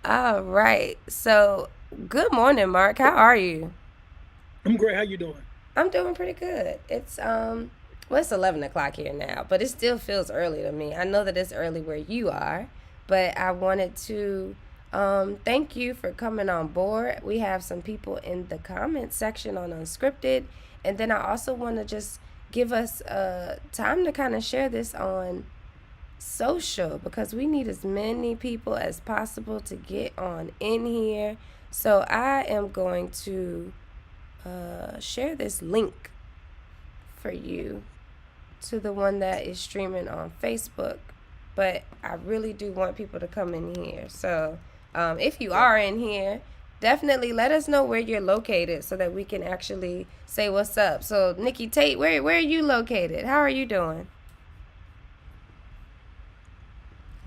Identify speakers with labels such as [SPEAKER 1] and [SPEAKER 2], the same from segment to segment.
[SPEAKER 1] All right. So, good morning, Mark. How are you?
[SPEAKER 2] I'm great. How you doing?
[SPEAKER 1] I'm doing pretty good. Well, it's 11 o'clock here now, but it still feels early to me. I know that it's early where you are, but I wanted to thank you for coming on board. We have some people in the comment section on Unscripted, and then I also want to just give us time to kind of share this on social because we need as many people as possible to get on in here. So I am going to share this link for you to the one that is streaming on Facebook. But I really do want people to come in here. So if you
[SPEAKER 2] Okay.
[SPEAKER 1] are in here, definitely let us know where you're located so that we can actually say what's up. So Nikki Tate, where are you located? How are you doing?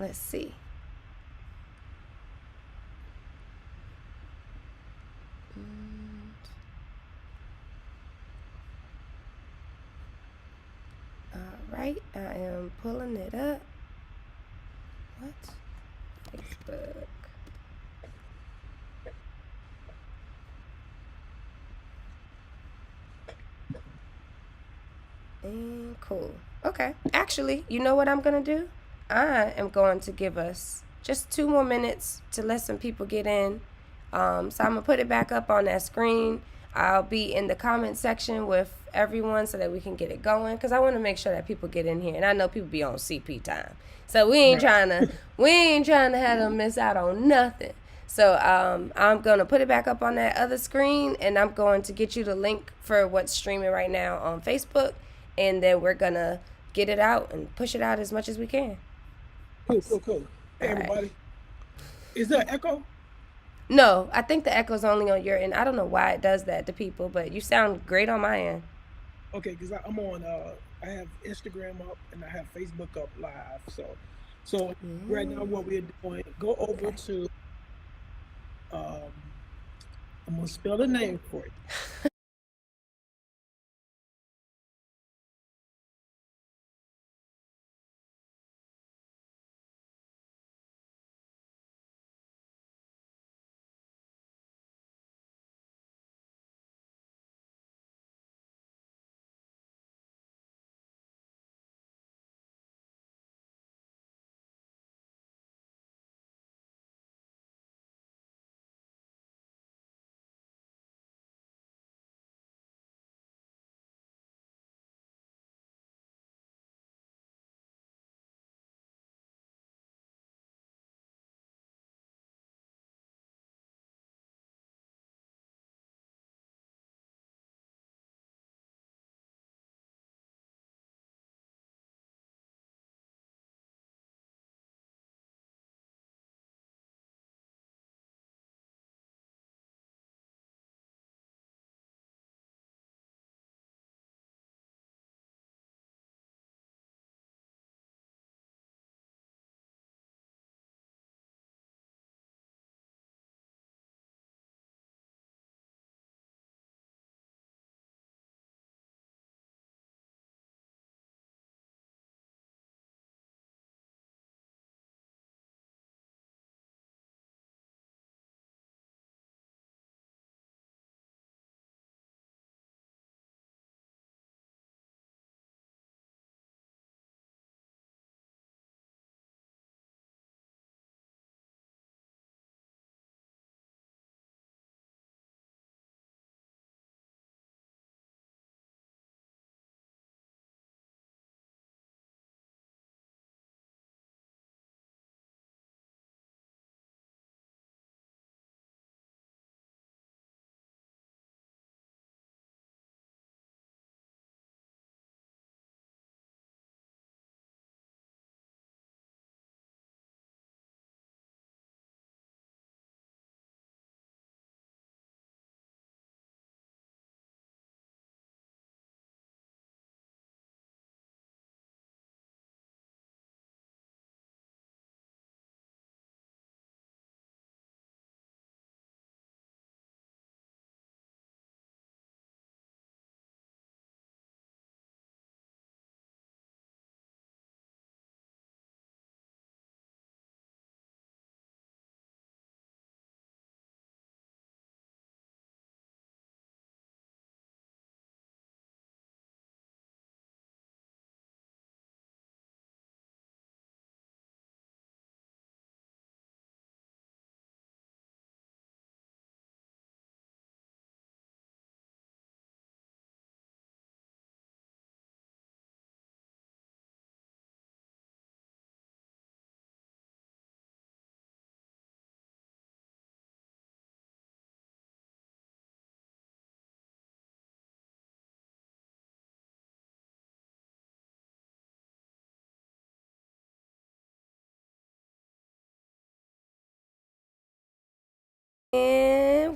[SPEAKER 1] Let's see. All right, I am pulling it up. What? Facebook. And cool. Okay. Actually, you know what I'm going to do? I am going to give us just 2 more minutes to let some people get in. So I'm going to put it back up on that screen. I'll be in the comment section with everyone so that we can get it going because I want to make sure that people get in here. And I know people be on CP time. So
[SPEAKER 2] Right.
[SPEAKER 1] we ain't trying to have them miss out on nothing. So I'm going to put it back up on that other screen and I'm going to get you the link for what's streaming right now on Facebook and then we're gonna get it out and push it out as much as we can.
[SPEAKER 2] Cool, cool, cool.
[SPEAKER 1] All
[SPEAKER 2] Hey,
[SPEAKER 1] right.
[SPEAKER 2] everybody. Is there echo?
[SPEAKER 1] No, I think the echo's only on your end. I don't know why it does that to people, but you sound great on my end.
[SPEAKER 2] Okay, because I'm on. I have Instagram up and I have Facebook up live. So right now, what we're doing, go over
[SPEAKER 1] Okay.
[SPEAKER 2] to. Um, I'm gonna spell the name for you.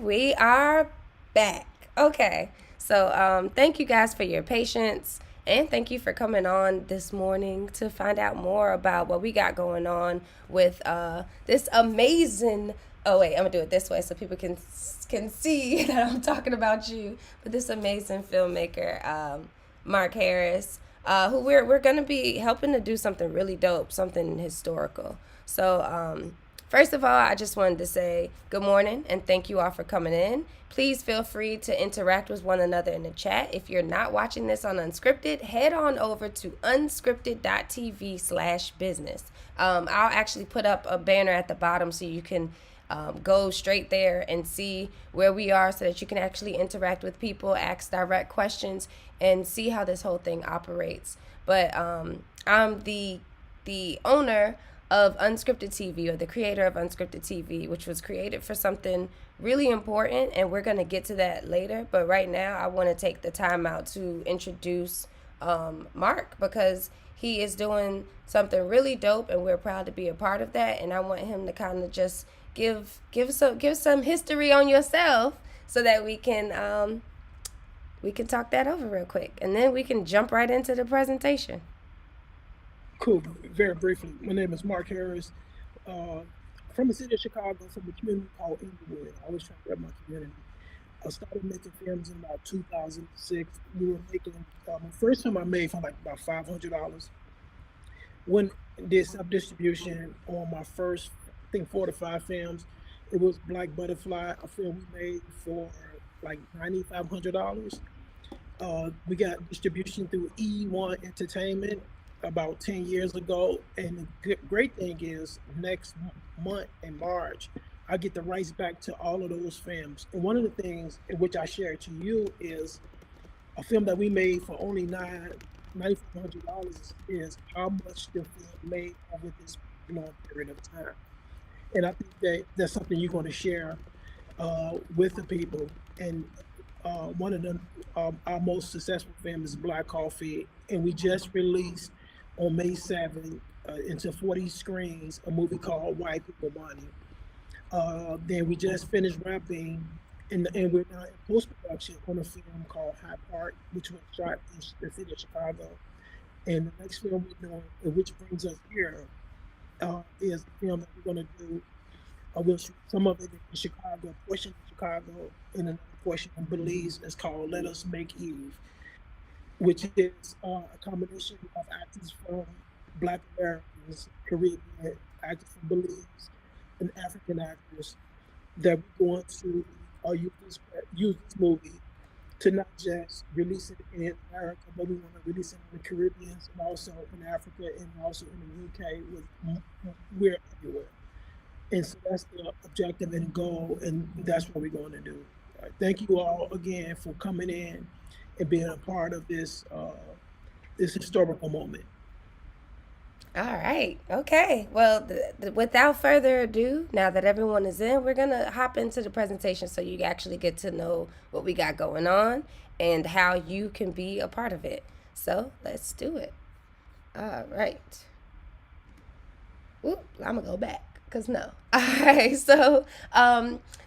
[SPEAKER 1] we are back. Okay. So, thank you guys for your patience and thank you for coming on this morning to find out more about what we got going on with this amazing. Oh wait, I'm gonna do it this way so people can see that I'm talking about you. But this amazing filmmaker, Mark Harris, who we're gonna be helping to do something really dope, something historical. So, first of all, I just wanted to say good morning and thank you all for coming in. Please feel free to interact with one another in the chat. If you're not watching this on Unscripted, head on over to unscripted.tv/business. I'll actually put up a banner at the bottom so you can go straight there and see where we are so that you can actually interact with people, ask direct questions, and see how this whole thing operates. But I'm the owner of Unscripted TV, or the creator of Unscripted TV, which was created for something really important, and we're going to get to that later. But right now, I want to take the time out to introduce Mark, because he is doing something really dope, and we're proud to be a part of that. And I want him to kind of just give some history on yourself, so that we can talk that over real quick, and then we can jump right into the presentation.
[SPEAKER 2] Cool. Very briefly, my name is Mark Harris. Uh, from the city of Chicago, from a community called Inglewood. I always try to rep my community. I started making films in about 2006. We were making the first film I made for like about $500. When I did sub distribution on my first, I think 4 to 5 films, it was Black Butterfly, a film we made for like $9,500. We got distribution through E1 Entertainment about 10 years ago. And the great thing is, next month in March, I get the rights back to all of those films. And one of the things in which I share to you is a film that we made for only $9,500 is how much the film made over this long period of time. And I think that that's something you're going to share with the people. And one of the our most successful films is Black Coffee, and we just released on May 7th into 40 screens a movie called White People Money. Then we just finished wrapping, and we're now in post production on a film called High Park, which was shot in the city of Chicago. And the next film we're doing, which brings us here, is a film that we're going to do. We'll shoot some of it in Chicago, a portion of Chicago, and another portion in Belize. It's called Let Us Make Eve, which is a combination of actors from Black Americans, Caribbean actors from Belize, and African actors that we're going to use this movie to not just release it in America, but we want to release it in the Caribbean and also in Africa and also in the UK. We're everywhere. And so that's the objective and goal, and that's what we're going to do. Thank you all again for coming in and being a part of this historical moment.
[SPEAKER 1] All right. Okay. Well, without further ado, now that everyone is in, we're going to hop into the presentation so you actually get to know what we got going on and how you can be a part of it. So let's do it. All right. Oop, I'm going to go back. Because no. All right, so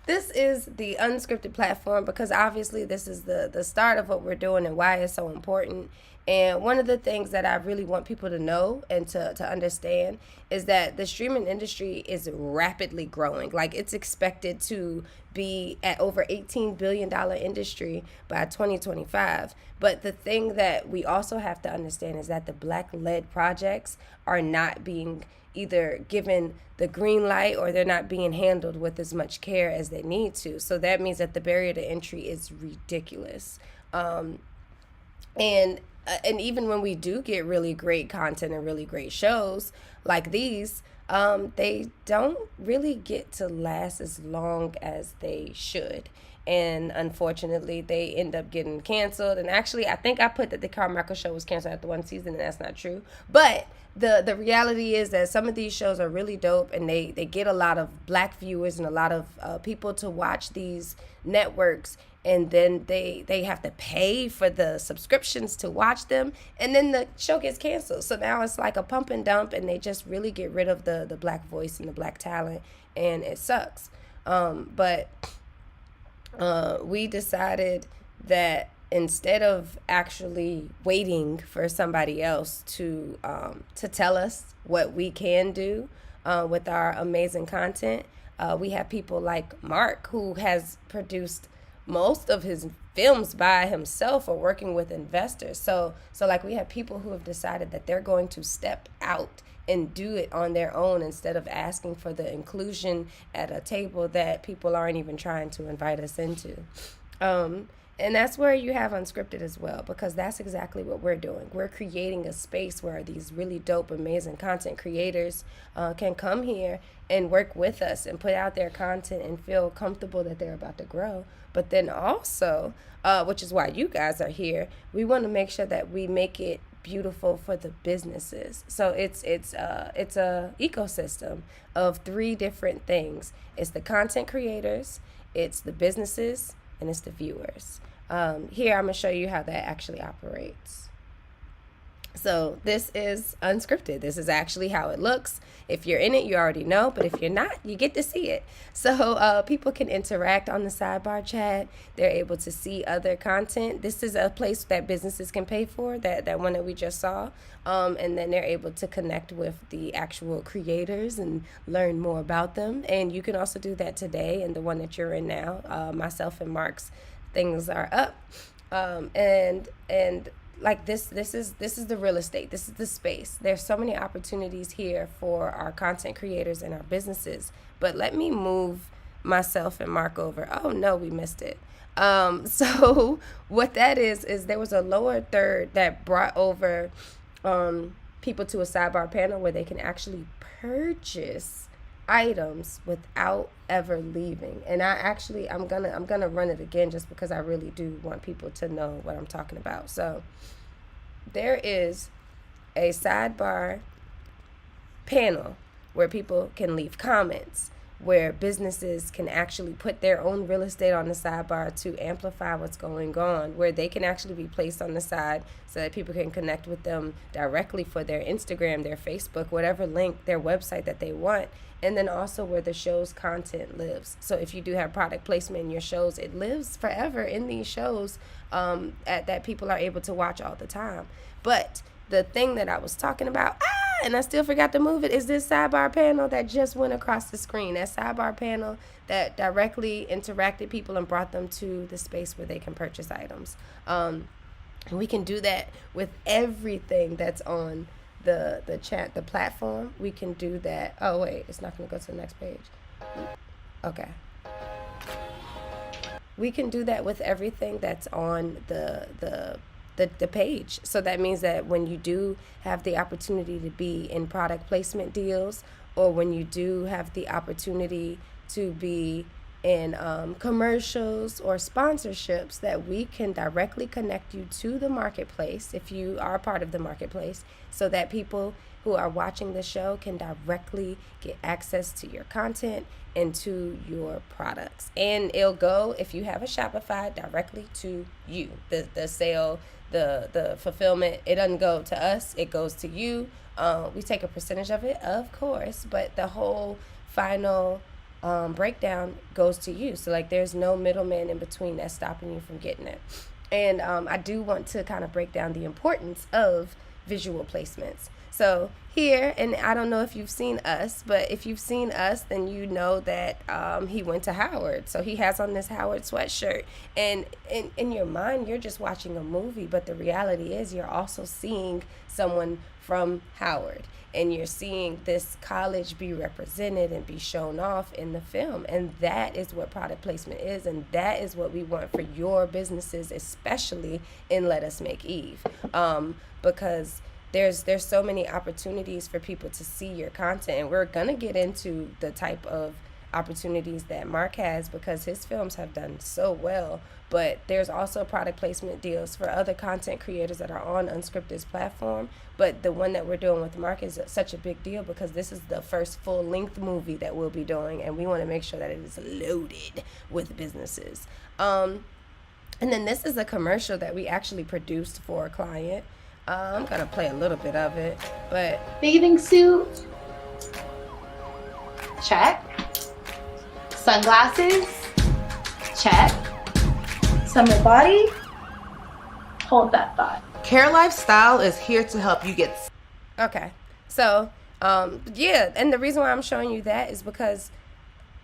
[SPEAKER 1] this is the unscripted platform, because obviously this is the start of what we're doing and why it's so important. And one of the things that I really want people to know and to understand is that the streaming industry is rapidly growing. Like, it's expected to be at over $18 billion industry by 2025. But the thing that we also have to understand is that the Black-led projects are not being either given the green light, or they're not being handled with as much care as they need to. So that means that the barrier to entry is ridiculous. And even when we do get really great content and really great shows like these, they don't really get to last as long as they should. And unfortunately, they end up getting canceled. And actually, I think I put that the Carmichael show was canceled after one season, and that's not true. But the reality is that some of these shows are really dope, and they get a lot of Black viewers and a lot of people to watch these networks. And then they have to pay for the subscriptions to watch them, and then the show gets canceled. So now it's like a pump and dump, and they just really get rid of the Black voice and the Black talent, and it sucks. But we decided that instead of actually waiting for somebody else to tell us what we can do with our amazing content, we have people like Mark, who has produced most of his films by himself or working with investors. So like we have people who have decided that they're going to step out and do it on their own instead of asking for the inclusion at a table that people aren't even trying to invite us into. And that's where you have unscripted as well, because that's exactly what we're doing. We're creating a space where these really dope, amazing content creators can come here and work with us and put out their content and feel comfortable that they're about to grow. But then also, which is why you guys are here, we want to make sure that we make it beautiful for the businesses. So it's a ecosystem of 3 different things. It's the content creators, it's the businesses, and it's the viewers. Here I'm gonna show you how that actually operates. So this is unscripted. This is actually how it looks. If you're in it, you already know, but if you're not, you get to see it. So people can interact on the sidebar chat. They're able to see other content. This is a place that businesses can pay for, that one that we just saw. And then they're able to connect with the actual creators and learn more about them. And you can also do that today in the one that you're in now. Myself and Mark's things are up. And like this is the real estate. This is the space. There's so many opportunities here for our content creators and our businesses. But let me move myself and Mark over. Oh no, we missed it. So what that is there was a lower third that brought over people to a sidebar panel where they can actually purchase items without ever leaving. And I'm gonna run it again just because I really do want people to know what I'm talking about. So there is a sidebar panel where people can leave comments, where businesses can actually put their own real estate on the sidebar to amplify what's going on, where they can actually be placed on the side so that people can connect with them directly for their Instagram, their Facebook, whatever link, their website that they want. And then also where the show's content lives. So if you do have product placement in your shows, it lives forever in these shows that people are able to watch all the time. But the thing that I was talking about, and I still forgot to move it, is this sidebar panel that just went across the screen. That sidebar panel that directly interacted people and brought them to the space where they can purchase items. And we can do that with everything that's on the chat, the platform. We can do that. Oh wait, it's not going to go to the next page. Okay. We can do that with everything that's on the page. So that means that when you do have the opportunity to be in product placement deals, or when you do have the opportunity to be in commercials or sponsorships, that we can directly connect you to the marketplace if you are a part of the marketplace, so that people who are watching the show can directly get access to your content and to your products. And it'll go, if you have a Shopify, directly to you. The sale, the fulfillment, it doesn't go to us, it goes to you. We take a percentage of it, of course, but the whole final breakdown goes to you. So like there's no middleman in between that's stopping you from getting it. And I do want to kind of break down the importance of visual placements. So here, and I don't know if you've seen Us, but if you've seen Us, then you know that he went to Howard. So he has on this Howard sweatshirt. And in your mind, you're just watching a movie, but the reality is you're also seeing someone from Howard. And you're seeing this college be represented and be shown off in the film. And that is what product placement is. And that is what we want for your businesses, especially in Let Us Make Eve. Because there's so many opportunities for people to see your content. And we're going to get into the type of opportunities that Mark has, because his films have done so well. But there's also product placement deals for other content creators that are on Unscripted's platform. But the one that we're doing with Mark is such a big deal because this is the first full-length movie that we'll be doing, and we want to make sure that it is loaded with businesses. And then this is a commercial that we actually produced for a client. I'm going to play a little bit of it, but...
[SPEAKER 3] Bathing suit. Check. Sunglasses. Check. Summer body, hold that thought.
[SPEAKER 4] Care Lifestyle is here to help you get.
[SPEAKER 1] Okay. So, yeah, and the reason why I'm showing you that is because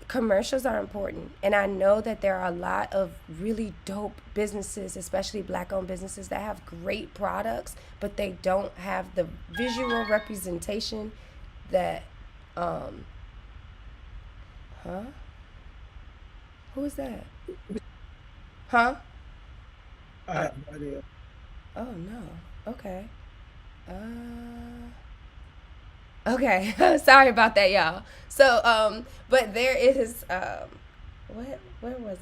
[SPEAKER 1] commercials are important, and I know that there are a lot of really dope businesses, especially black-owned businesses, that have great products, but they don't have the visual representation that huh? Who is that? Huh?
[SPEAKER 2] I have no idea.
[SPEAKER 1] Oh no. Okay. Okay. Sorry about that, y'all. So, but there is where was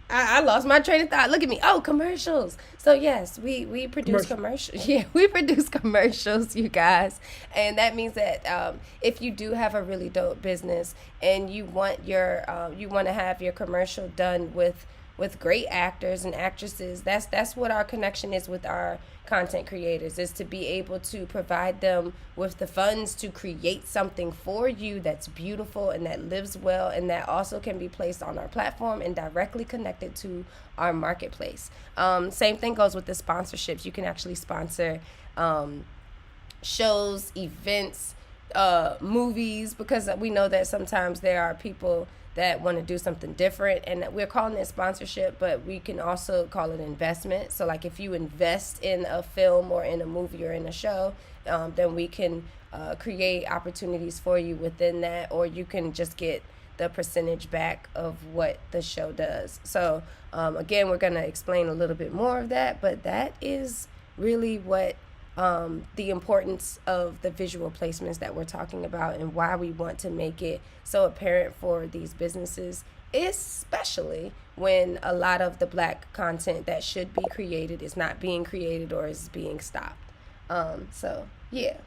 [SPEAKER 1] I lost my train of thought. Look at me. Oh, commercials. So yes, we produce
[SPEAKER 2] Commercial.
[SPEAKER 1] commercials. Yeah, we produce commercials, you guys, and that means that if you do have a really dope business and you want to have your commercial done with great actors and actresses, that's what our connection is with our content creators, is to be able to provide them with the funds to create something for you that's beautiful and that lives well, and that also can be placed on our platform and directly connected to our marketplace. Same thing goes with the sponsorships. You can actually sponsor shows, events, movies, because we know that sometimes there are people that want to do something different, and we're calling it sponsorship, but we can also call it investment. So like if you invest in a film or in a movie or in a show, then we can create opportunities for you within that, or you can just get the percentage back of what the show does. So again, we're going to explain a little bit more of that, but that is really what the importance of the visual placements that we're talking about, and why we want to make it so apparent for these businesses, especially when a lot of the black content that should be created is not being created or is being stopped. So yeah,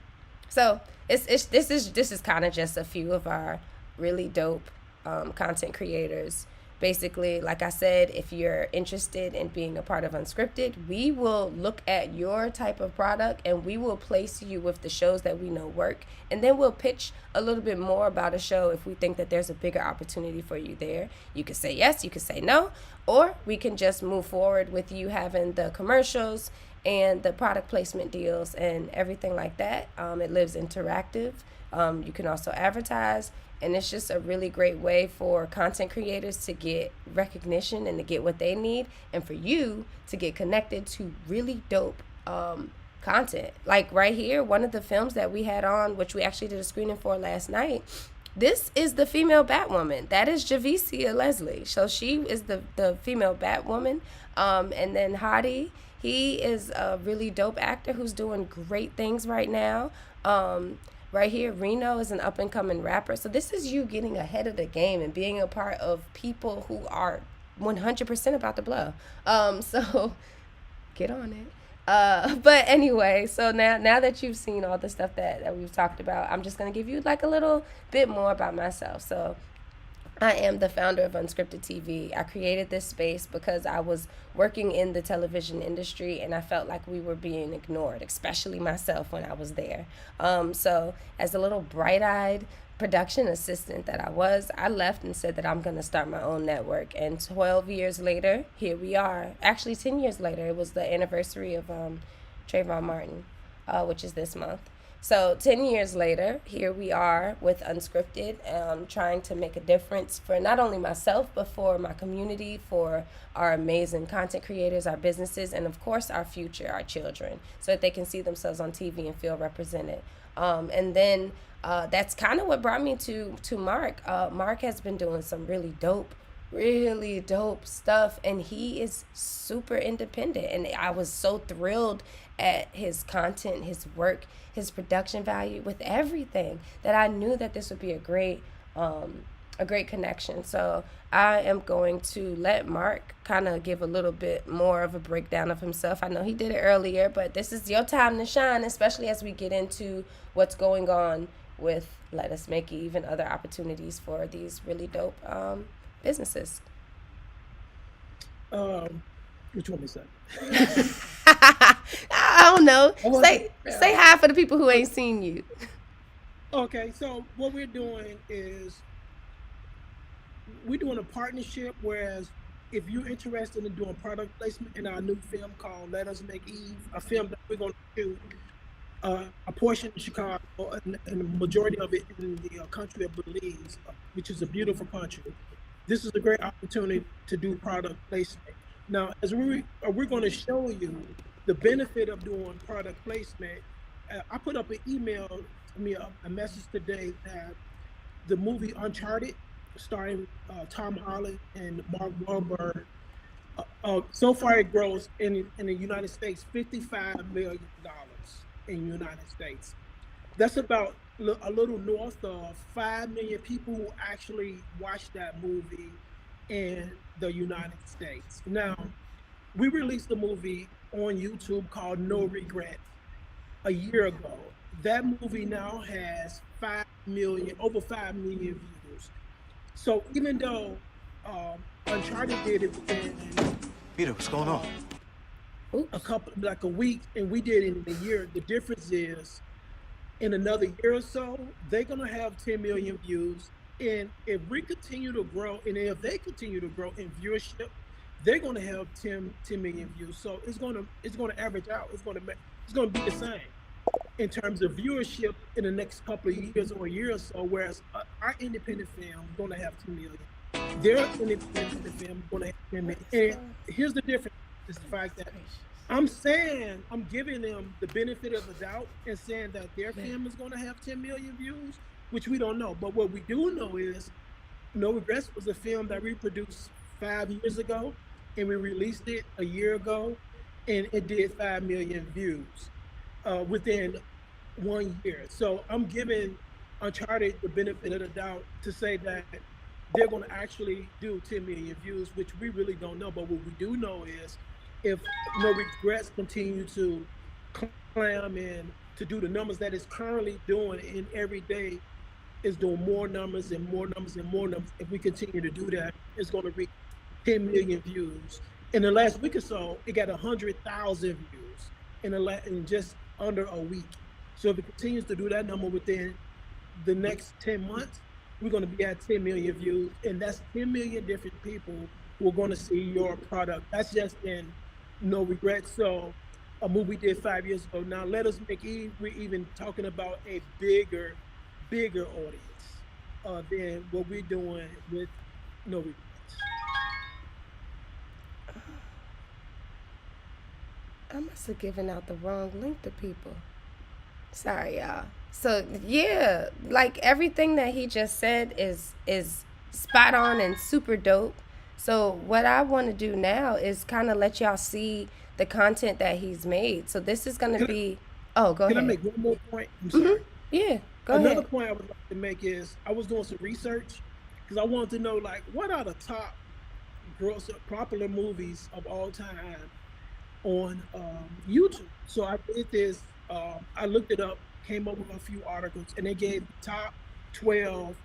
[SPEAKER 1] so this is kind of just a few of our really dope content creators. Basically, like I said, if you're interested in being a part of Unscripted, we will look at your type of product and we will place you with the shows that we know work. And then we'll pitch a little bit more about a show if we think that there's a bigger opportunity for you there. You can say yes, you can say no, or we can just move forward with you having the commercials and the product placement deals and everything like that. It lives interactive. You can also advertise. And it's just a really great way for content creators to get recognition and to get what they need, and for you to get connected to really dope content. Like right here, one of the films that we had on, which we actually did a screening for last night, this is the female Batwoman. That is Javicia Leslie. So she is the female Batwoman. And then Hadi, he is a really dope actor who's doing great things right now. Right here, Reno is an up-and-coming rapper. So this is you getting ahead of the game and being a part of people who are 100% about to blow. So get on it. But anyway, so now that you've seen all the stuff that we've talked about, I'm just going to give you like a little bit more about myself. So I am the founder of Unscripted TV. I created this space because I was working in the television industry and I felt like we were being ignored, especially myself when I was there. So as a little bright-eyed production assistant that I left and said that I'm going to start my own network. And 12 years later, here we are. Actually, 10 years later, it was the anniversary of Trayvon Martin, which is this month. So 10 years later, here we are with Unscripted, trying to make a difference for not only myself, but for my community, for our amazing content creators, our businesses, and of course our future, our children, so that they can see themselves on TV and feel represented. And then that's kind of what brought me to Mark. Mark has been doing some really dope stuff, and he is super independent, and I was so thrilled at his content, his work, his production value, with everything, that I knew that this would be a great connection. So I am going to let Mark kind of give a little bit more of a breakdown of himself. I know he did it earlier, but this is your time to shine, especially as we get into what's going on with Let Us Make It, even other opportunities for these really dope businesses.
[SPEAKER 2] Which one is that?
[SPEAKER 1] I don't know. Say hi for the people who ain't seen you.
[SPEAKER 2] Okay, so what we're doing is we're doing a partnership, whereas if you're interested in doing product placement in our new film called Let Us Make Eve, a film that we're going to shoot a portion in Chicago and the majority of it in the country of Belize, which is a beautiful country. This is a great opportunity to do product placement. Now, as we're going to show you the benefit of doing product placement, I put up an email, a message today that the movie Uncharted, starring Tom Holland and Mark Wahlberg, so far it grows in the United States $55 million in the United States. That's about a little north of 5 million people who actually watched that movie in the United States. Now, we released a movie on YouTube called No Regrets a year ago. That movie now has 5 million, over 5 million views. So even though Uncharted did it within
[SPEAKER 5] Peter, what's going on?
[SPEAKER 2] a couple, like a week, and we did it in a year, the difference is in another year or so, they're gonna have 10 million views. And if we continue to grow, and if they continue to grow in viewership, they're gonna have 10 million views. So it's gonna average out. It's gonna be the same in terms of viewership in the next couple of years or a year or so. Whereas our independent film is gonna have 2 million. Their independent film is gonna have 10 million. And here's the difference: is the fact that I'm giving them the benefit of the doubt and saying that their film is going to have 10 million views, which we don't know. But what we do know is No Regrets was a film that we produced 5 years ago, and we released it a year ago, and it did 5 million views within 1 year. So I'm giving Uncharted the benefit of the doubt to say that they're going to actually do 10 million views, which we really don't know. But what we do know is if No Regrets continue to climb and to do the numbers that it's currently doing, and every day is doing more numbers and more numbers and more numbers, if we continue to do that, it's going to reach 10 million views. In the last week or so, it got 100,000 views in just under a week. So if it continues to do that number within the next 10 months, we're going to be at 10 million views, and that's 10 million different people who are going to see your product. That's just in No Regrets. So a movie we did 5 years ago. Now Let Us Make Eve, we're even talking about a bigger audience than what we're doing with No Regrets.
[SPEAKER 1] I must have given out the wrong link to people. Sorry, y'all. So yeah, like everything that he just said is spot on and super dope. So what I want to do now is kind of let y'all see the content that he's made. So this is going to be. Oh, go ahead.
[SPEAKER 2] Can I make one more point? I'm sorry.
[SPEAKER 1] Yeah, go
[SPEAKER 2] Another
[SPEAKER 1] ahead.
[SPEAKER 2] point I would like to make is I was doing some research because I wanted to know, like, what are the top popular movies of all time on YouTube. So I did this. I looked it up, came up with a few articles, and they gave the top 12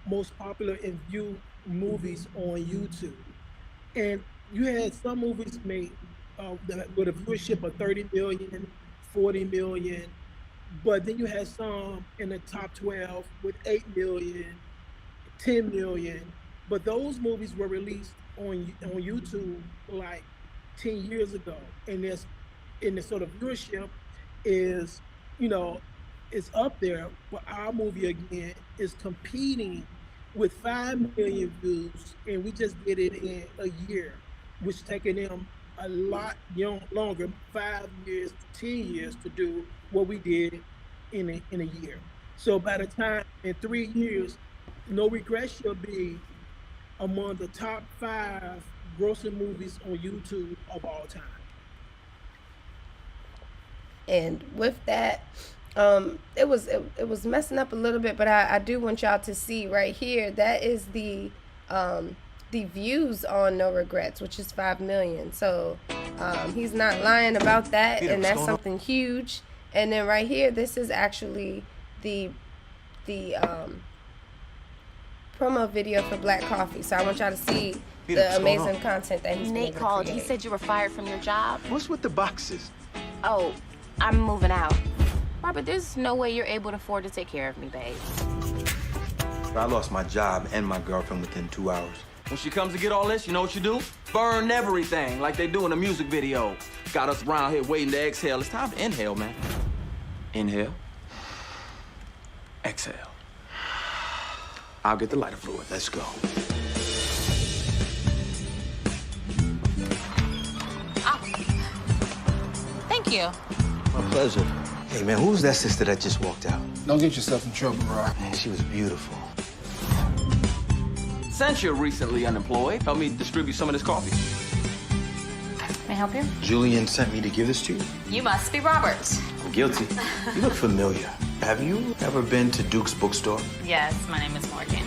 [SPEAKER 2] most popular and viewed movies on YouTube. And you had some movies made with a viewership of 30 million, 40 million, but then you had some in the top 12 with 8 million, 10 million. But those movies were released on YouTube like 10 years ago. And there's in the sort of viewership is, is up there, but our movie again is competing with 5 million views, and we just did it in a year, which taking them a lot longer, 5 years, 10 years to do what we did in a year. So by the time in 3 years, No Regrets shall be among the top 5 grossing movies on YouTube of all time.
[SPEAKER 1] And with that, it was messing up a little bit, but I do want y'all to see right here. That is the views on No Regrets, which is 5 million. So he's not lying about that, and that's something huge. And then right here, this is actually the promo video for Black Coffee. So I want y'all to see the amazing content that he's been able
[SPEAKER 6] Nate
[SPEAKER 1] to
[SPEAKER 6] called.
[SPEAKER 1] create.
[SPEAKER 6] He said you were fired from your job.
[SPEAKER 5] What's with the boxes?
[SPEAKER 6] Oh, I'm moving out. Robert, there's no way you're able to afford to take care of me, babe.
[SPEAKER 5] I lost my job and my girlfriend within 2 hours.
[SPEAKER 7] When she comes to get all this, you know what you do? Burn everything like they do in a music video. Got us around here waiting to exhale. It's time to inhale, man. Inhale. Exhale. I'll get the lighter fluid. Let's go.
[SPEAKER 6] Thank you.
[SPEAKER 5] My pleasure. Hey, man, who's that sister that just walked out?
[SPEAKER 8] Don't get yourself in trouble, Rob.
[SPEAKER 5] Man, she was beautiful.
[SPEAKER 7] Since you're recently unemployed, help me distribute some of this coffee.
[SPEAKER 6] May I help you?
[SPEAKER 5] Julian sent me to give this to you.
[SPEAKER 6] You must be Robert.
[SPEAKER 5] I'm guilty. You look familiar. Have you ever been to Duke's bookstore?
[SPEAKER 6] Yes, my name is Morgan.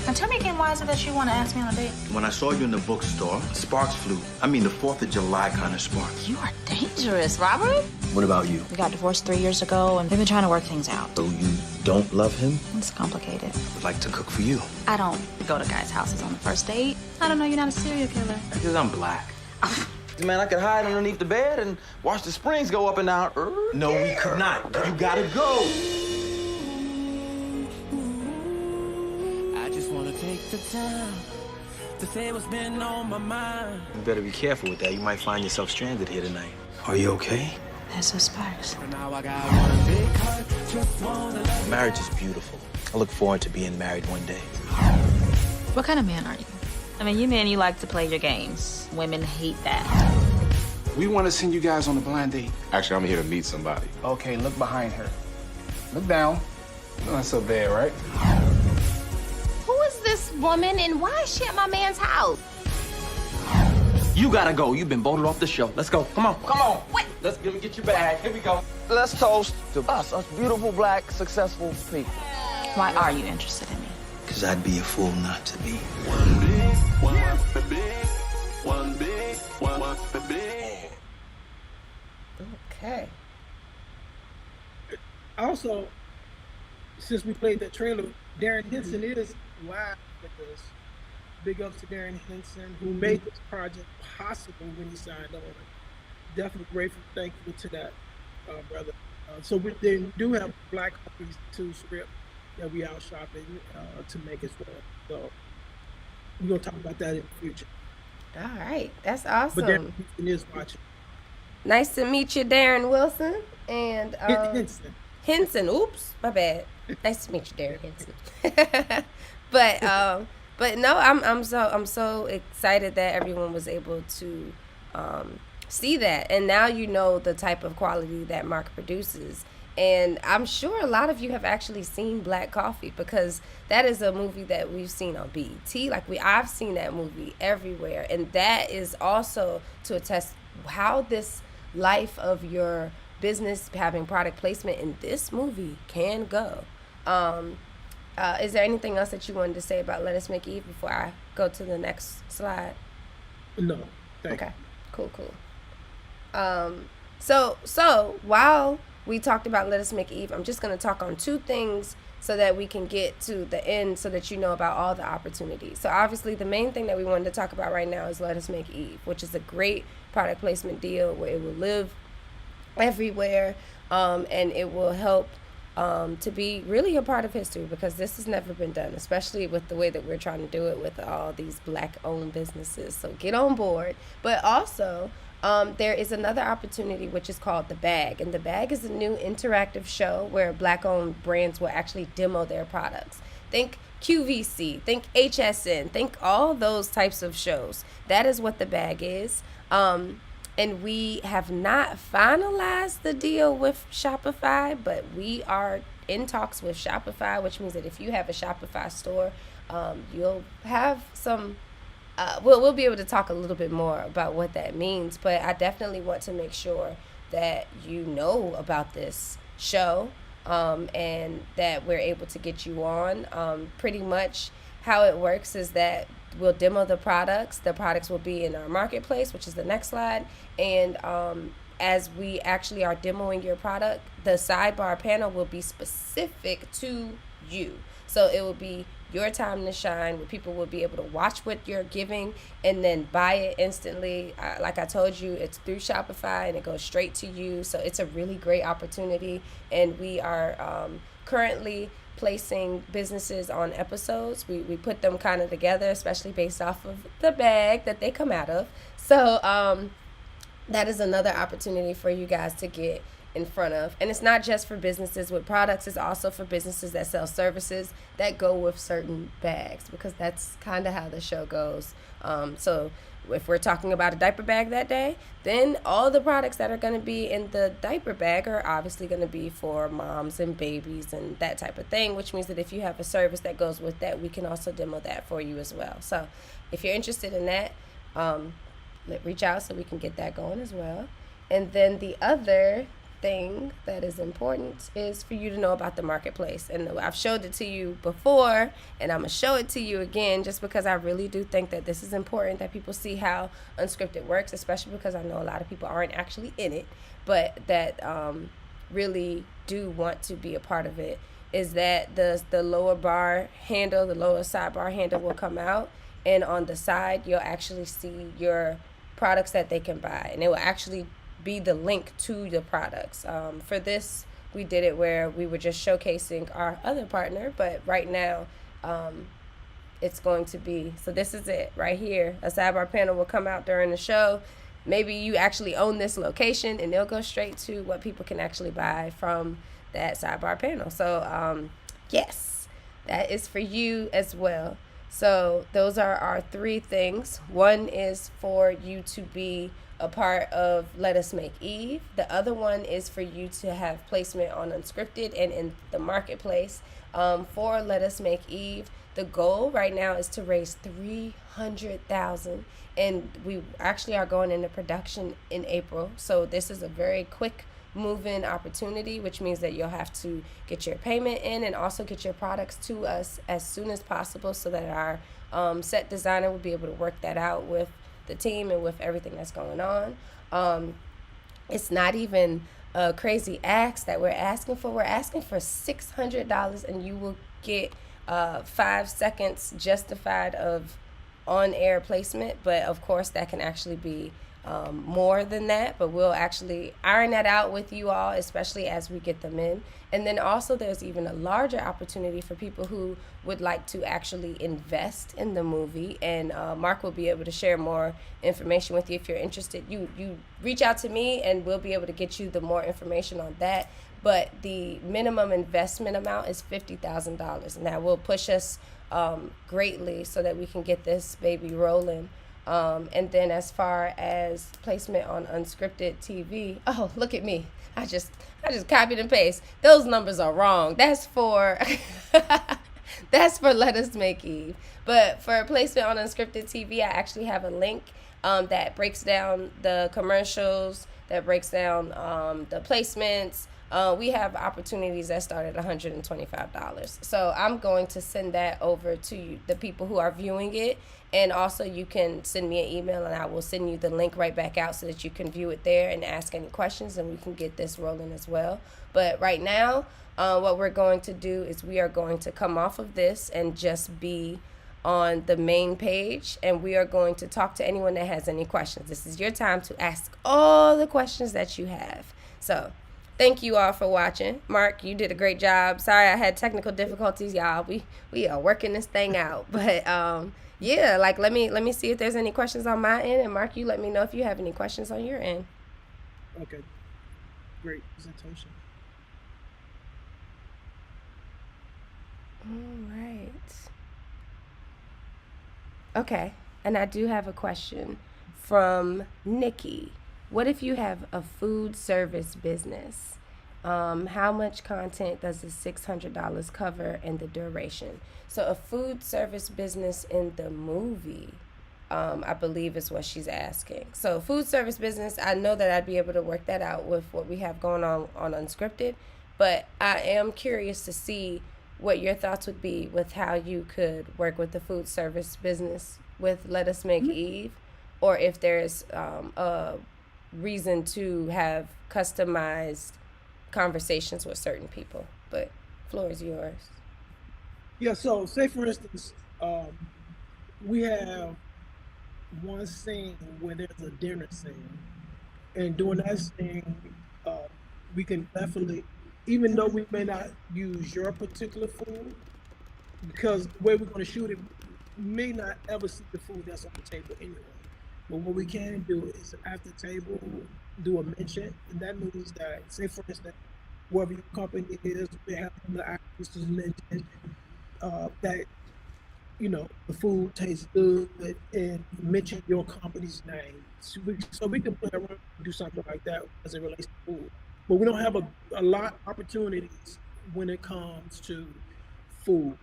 [SPEAKER 6] Now tell me again, why is it that you want to ask me on a date?
[SPEAKER 5] When I saw you in the bookstore, sparks flew. I mean, the 4th of July kind of sparks.
[SPEAKER 6] You are dangerous, Robert.
[SPEAKER 5] What about you?
[SPEAKER 6] We got divorced 3 years ago, and we've been trying to work things out.
[SPEAKER 5] So you don't love him?
[SPEAKER 6] It's complicated.
[SPEAKER 5] I'd like to cook for you.
[SPEAKER 6] I don't go to guys' houses on the first date. I don't know, you're not a serial killer.
[SPEAKER 5] Because I'm black.
[SPEAKER 7] Man, I could hide underneath the bed and watch the springs go up and down.
[SPEAKER 5] No, we could not. You gotta go.
[SPEAKER 9] I just wanna take the time to say what's been on my mind.
[SPEAKER 5] You better be careful with that. You might find yourself stranded here tonight. Are you okay?
[SPEAKER 6] There's those sparks.
[SPEAKER 9] Now I got one big heart, just wanna let
[SPEAKER 5] Marriage is beautiful. I look forward to being married one day.
[SPEAKER 6] What kind of man are you? I mean, you men, you like to play your games. Women hate that.
[SPEAKER 8] We want to send you guys on a blind date.
[SPEAKER 10] Actually, I'm here to meet somebody.
[SPEAKER 8] Okay, look behind her. Look down. Not so bad, right?
[SPEAKER 6] Who is this woman, and why is she at my man's house?
[SPEAKER 7] You gotta go. You've been voted off the show. Let's go. Come on. Come on.
[SPEAKER 6] Wait.
[SPEAKER 7] Let's let me get your bag. Here we go. Let's toast to us beautiful, black, successful people.
[SPEAKER 6] Why are you interested in me?
[SPEAKER 5] Because I'd be a fool not to be.
[SPEAKER 1] Okay.
[SPEAKER 2] Also, since we played that trailer, Darren Henson is live with us. Big ups to Darren Henson, who made this project possible when he signed on. Definitely grateful, thankful to that, brother. So they do have Black Coffees 2 script that we out shopping to make as well. So we're gonna talk about that in the future.
[SPEAKER 1] All right. That's
[SPEAKER 2] But
[SPEAKER 1] awesome.
[SPEAKER 2] Darren Henson is watching.
[SPEAKER 1] Nice to meet you, Darren Wilson. And
[SPEAKER 2] Henson.
[SPEAKER 1] Henson. Oops, my bad. Nice to meet you, Darren Henson. But no, I'm so excited that everyone was able to see that, and now you know the type of quality that Mark produces. And I'm sure a lot of you have actually seen Black Coffee, because that is a movie that we've seen on BET. I've seen that movie everywhere, and that is also to attest how this life of your business having product placement in this movie can go. Is there anything else that you wanted to say about Let Us Make Eve before I go to the next slide?
[SPEAKER 2] No. Thank
[SPEAKER 1] Okay. Cool. So while we talked about Let Us Make Eve, I'm just going to talk on two things so that we can get to the end so that you know about all the opportunities. So obviously the main thing that we wanted to talk about right now is Let Us Make Eve, which is a great product placement deal where it will live everywhere, and it will help to be really a part of history, because this has never been done, especially with the way that we're trying to do it with all these Black-owned businesses. So get on board. But also, there is another opportunity, which is called The Bag. And The Bag is a new interactive show where Black-owned brands will actually demo their products. Think QVC, think HSN, think all those types of shows. That is what The Bag is. And we have not finalized the deal with Shopify, but we are in talks with Shopify, which means that if you have a Shopify store, you'll have some, we'll be able to talk a little bit more about what that means. But I definitely want to make sure that you know about this show, and that we're able to get you on. Pretty much how it works is that we'll demo the products. The products will be in our marketplace, which is the next slide. And as we actually are demoing your product, the sidebar panel will be specific to you. So it will be your time to shine, where people will be able to watch what you're giving and then buy it instantly. Like I told you, it's through Shopify and it goes straight to you. So it's a really great opportunity. And we are currently placing businesses on episodes. We put them kind of together, especially based off of the bag that they come out of. So that is another opportunity for you guys to get in front of. And it's not just for businesses with products, it's also for businesses that sell services that go with certain bags, because that's kind of how the show goes. So if we're talking about a diaper bag that day, then all the products that are going to be in the diaper bag are obviously going to be for moms and babies and that type of thing, which means that if you have a service that goes with that, we can also demo that for you as well. So if you're interested in that, reach out so we can get that going as well. And then the other thing that is important is for you to know about the marketplace. And I've showed it to you before, and I'm gonna show it to you again, just because I really do think that this is important, that people see how Unscripted works, especially because I know a lot of people aren't actually in it, but that really do want to be a part of it. Is that the lower bar handle, the lower sidebar handle will come out, and on the side you'll actually see your products that they can buy, and it will actually be the link to the products. For this, we did it where we were just showcasing our other partner, but right now it's going to be, so this is it right here. A sidebar panel will come out during the show. Maybe you actually own this location, and they'll go straight to what people can actually buy from that sidebar panel. So yes, that is for you as well. So those are our three things. One is for you to be a part of Let Us Make Eve. The other one is for you to have placement on Unscripted and in the marketplace. For Let Us Make Eve, the goal right now is to raise $300,000, and we actually are going into production in April. So this is a very quick move-in opportunity, which means that you'll have to get your payment in and also get your products to us as soon as possible, so that our set designer will be able to work that out with the team and with everything that's going on. It's not even a crazy ask that we're asking for. We're asking for $600, and you will get 5 seconds justified of on-air placement. But of course that can actually be more than that, but we'll actually iron that out with you all, especially as we get them in. And then also there's even a larger opportunity for people who would like to actually invest in the movie, and Mark will be able to share more information with you. If you're interested, you reach out to me and we'll be able to get you the more information on that. But the minimum investment amount is $50,000, and that will push us greatly so that we can get this baby rolling. And then as far as placement on Unscripted TV, oh, look at me. I just copied and pasted. Those numbers are wrong. That's for that's for Let Us Make Eve. But for placement on Unscripted TV, I actually have a link that breaks down the commercials, that breaks down the placements. We have opportunities that start at $125. So I'm going to send that over to you, the people who are viewing it. And also you can send me an email, and I will send you the link right back out so that you can view it there and ask any questions, and we can get this rolling as well. But right now, what we're going to do is we are going to come off of this and just be on the main page, and we are going to talk to anyone that has any questions. This is your time to ask all the questions that you have. So thank you all for watching. Mark, you did a great job. Sorry I had technical difficulties, y'all. We are working this thing out. But yeah, like let me see if there's any questions on my end, and Mark, you let me know if you have any questions on your end.
[SPEAKER 2] Okay, great presentation.
[SPEAKER 1] All right. Okay, and I do have a question from Nikki. What if you have a food service business? How much content does the $600 cover and the duration? So a food service business in the movie, I believe is what she's asking. So food service business, I know that I'd be able to work that out with what we have going on Unscripted, but I am curious to see what your thoughts would be with how you could work with the food service business with Let Us Make Eve, or if there's a reason to have customized conversations with certain people. But floor is yours.
[SPEAKER 2] Yeah, so say for instance, we have one scene where there's a dinner scene, and during that scene, we can definitely even though we may not use your particular food, because the way we're going to shoot it, we may not ever see the food that's on the table anyway. But what we can do is at the table do a mention, and that means that, say for instance, whoever your company is, they have the actors mention that the food tastes good and mention your company's name. So we can play around and do something like that as it relates to food. But we don't have a lot of opportunities when it comes to food.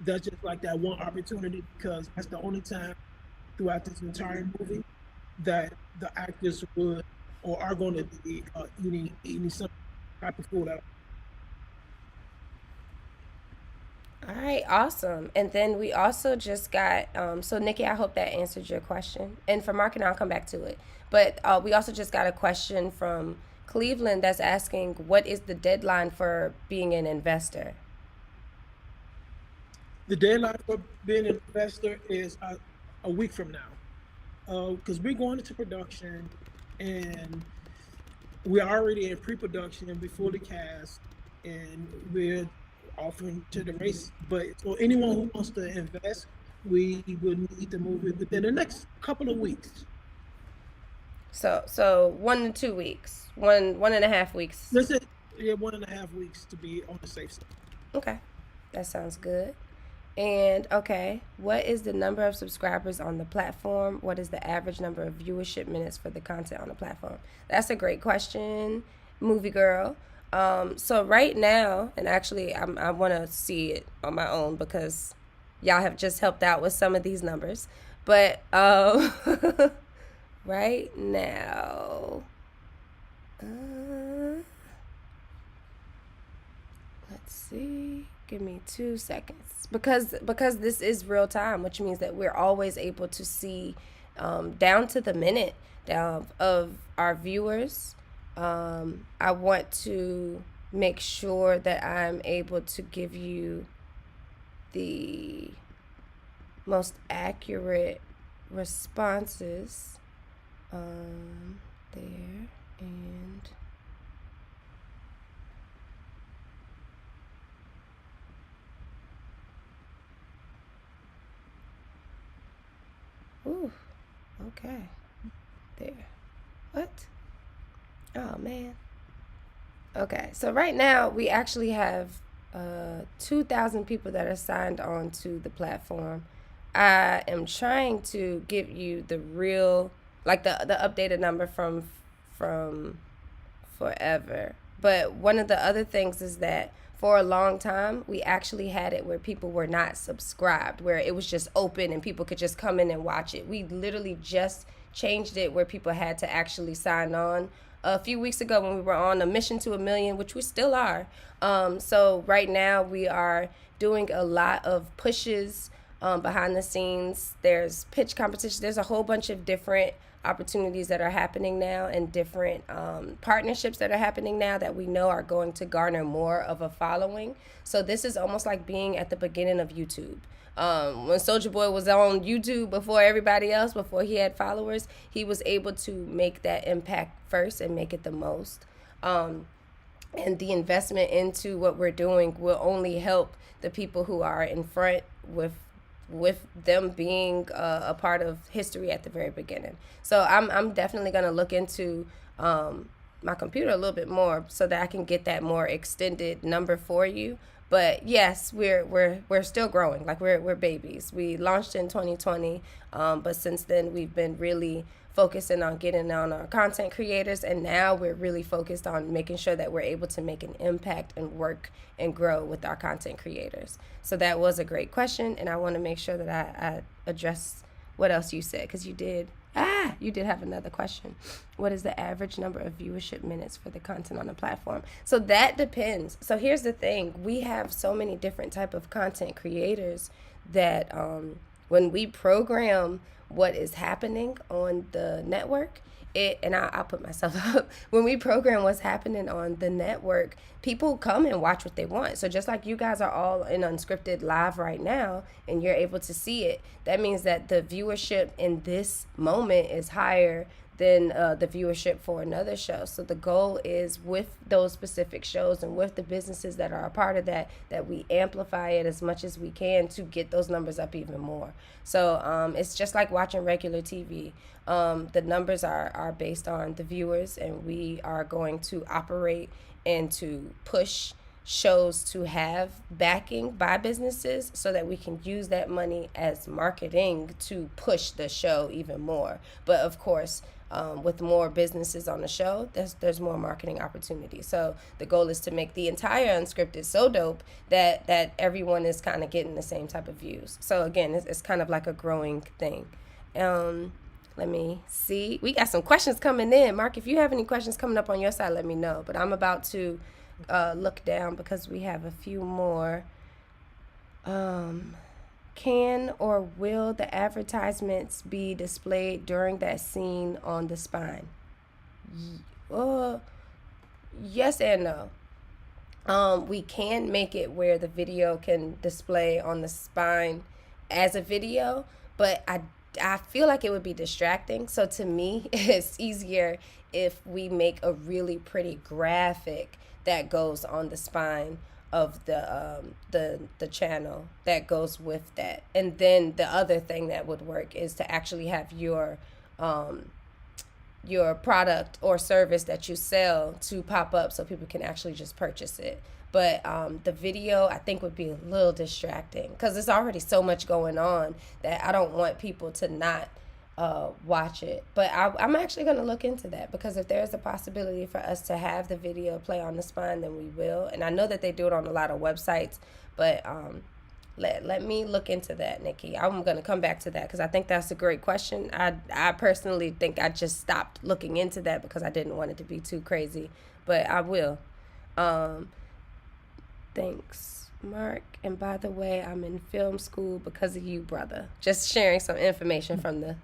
[SPEAKER 2] That's just like that one opportunity because that's the only time throughout this entire movie that the actors would or are going to be eating some type of food out.
[SPEAKER 1] All right, awesome. And then we also just got, so Nikki, I hope that answered your question. And for Mark, and I'll come back to it. But we also just got a question from Cleveland that's asking, what is the deadline for being an investor?
[SPEAKER 2] The deadline for being an investor is a week from now. Because we're going into production and we're already in pre-production and we're fully cast and we're offering to the race. But for anyone who wants to invest, we will need to move it within the next couple of weeks.
[SPEAKER 1] So 1 to 2 weeks, 1.5 weeks.
[SPEAKER 2] Let's say 1.5 weeks to be on the safe side.
[SPEAKER 1] Okay, that sounds good. And okay, what is the number of subscribers on the platform? What is the average number of viewership minutes for the content on the platform? That's a great question, movie girl. So right now, and actually I want to see it on my own because y'all have just helped out with some of these numbers. But right now, let's see. Give me 2 seconds because this is real time, which means that we're always able to see down to the minute of our viewers. I want to make sure that I'm able to give you the most accurate responses there and ooh, okay, there. What? Oh man. Okay, so right now we actually have 2,000 people that are signed on to the platform. I am trying to give you the real, like the updated number from forever. But one of the other things is that for a long time, we actually had it where people were not subscribed, where it was just open and people could just come in and watch it. We literally just changed it where people had to actually sign on a few weeks ago when we were on a mission to 1 million, which we still are. So right now we are doing a lot of pushes behind the scenes. There's pitch competition. There's a whole bunch of different opportunities that are happening now and different partnerships that are happening now that we know are going to garner more of a following. So this is almost like being at the beginning of YouTube. When Soulja Boy was on YouTube before everybody else, before he had followers, he was able to make that impact first and make it the most. And the investment into what we're doing will only help the people who are in front with them being a part of history at the very beginning. So I'm definitely going to look into my computer a little bit more so that I can get that more extended number for you. But yes, we're still growing. Like we're babies. We launched in 2020, but since then we've been really focusing on getting on our content creators, and now we're really focused on making sure that we're able to make an impact and work and grow with our content creators. So that was a great question, and I want to make sure that I address what else you said, because you did have another question. What is the average number of viewership minutes for the content on the platform? So that depends. So here's the thing. We have so many different type of content creators that when we program what is happening on the network, I'll put myself up. When we program what's happening on the network, people come and watch what they want. So just like you guys are all in Unscripted live right now and you're able to see it, that means that the viewership in this moment is higher than the viewership for another show. So the goal is with those specific shows and with the businesses that are a part of that we amplify it as much as we can to get those numbers up even more. So it's just like watching regular TV. The numbers are based on the viewers, and we are going to operate and to push shows to have backing by businesses so that we can use that money as marketing to push the show even more. But of course, with more businesses on the show, there's more marketing opportunities. So the goal is to make the entire Unscripted so dope that everyone is kind of getting the same type of views. So again, it's kind of like a growing thing. Let me see. We got some questions coming in. Mark, if you have any questions coming up on your side, let me know. But I'm about to look down because we have a few more. Can or will the advertisements be displayed during that scene on the spine? Yes and no. We can make it where the video can display on the spine as a video, but I feel like it would be distracting. So to me, it's easier if we make a really pretty graphic that goes on the spine of the channel that goes with that. And then the other thing that would work is to actually have your product or service that you sell to pop up so people can actually just purchase it. But the video, I think, would be a little distracting because there's already so much going on that I don't want people to not watch it. But I'm actually going to look into that, because if there's a possibility for us to have the video play on the spine, then we will. And I know that they do it on a lot of websites, but let me look into that, Nikki. I'm going to come back to that because I think that's a great question. I personally think I just stopped looking into that because I didn't want it to be too crazy, but I will. Thanks, Mark. And by the way, I'm in film school because of you, brother. Just sharing some information from the